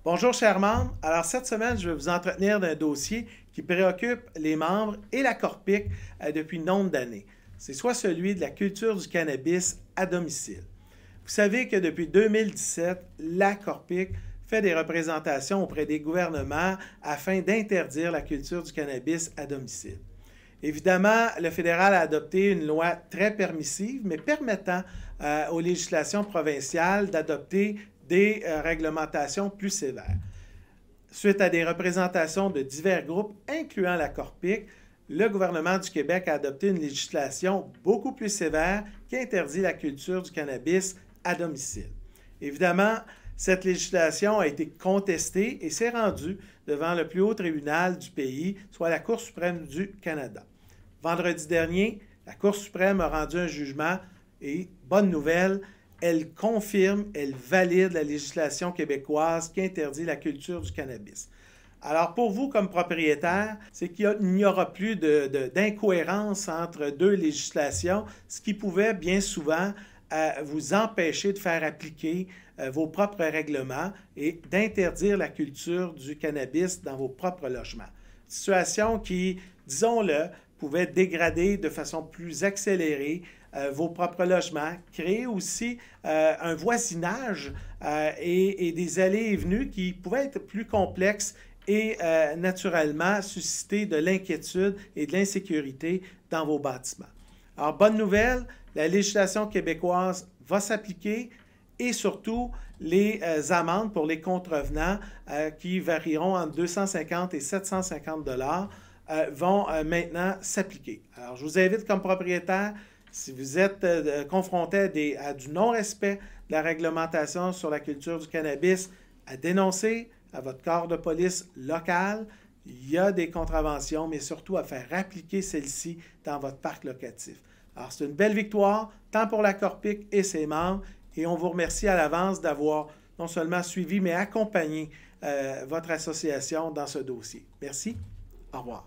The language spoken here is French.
Bonjour chers membres, alors cette semaine je vais vous entretenir d'un dossier qui préoccupe les membres et la Corpic depuis nombre d'années. C'est soit celui de la culture du cannabis à domicile. Vous savez que depuis 2017, la Corpic fait des représentations auprès des gouvernements afin d'interdire la culture du cannabis à domicile. Évidemment, le fédéral a adopté une loi très permissive, mais permettant aux législations provinciales d'adopter des réglementations plus sévères. Suite à des représentations de divers groupes, incluant la Corpic, le gouvernement du Québec a adopté une législation beaucoup plus sévère qui interdit la culture du cannabis à domicile. Évidemment, cette législation a été contestée et s'est rendue devant le plus haut tribunal du pays, soit la Cour suprême du Canada. Vendredi dernier, la Cour suprême a rendu un jugement et, bonne nouvelle, elle confirme, elle valide la législation québécoise qui interdit la culture du cannabis. Alors pour vous comme propriétaire, c'est qu'il n'y aura plus d'incohérence entre deux législations, ce qui pouvait bien souvent vous empêcher de faire appliquer vos propres règlements et d'interdire la culture du cannabis dans vos propres logements. Situation qui, disons-le, pouvait dégrader de façon plus accélérée vos propres logements, créer aussi un voisinage et des allées et venues qui pouvaient être plus complexes et naturellement susciter de l'inquiétude et de l'insécurité dans vos bâtiments. Alors, bonne nouvelle, la législation québécoise va s'appliquer et surtout les amendes pour les contrevenants qui varieront entre 250 et 750 $ vont maintenant s'appliquer. Alors, je vous invite comme propriétaire, si vous êtes confronté à du non-respect de la réglementation sur la culture du cannabis, à dénoncer à votre corps de police local. Il y a des contraventions, mais surtout à faire appliquer celles-ci dans votre parc locatif. Alors, c'est une belle victoire, tant pour la Corpic et ses membres, et on vous remercie à l'avance d'avoir non seulement suivi, mais accompagné votre association dans ce dossier. Merci. Au revoir.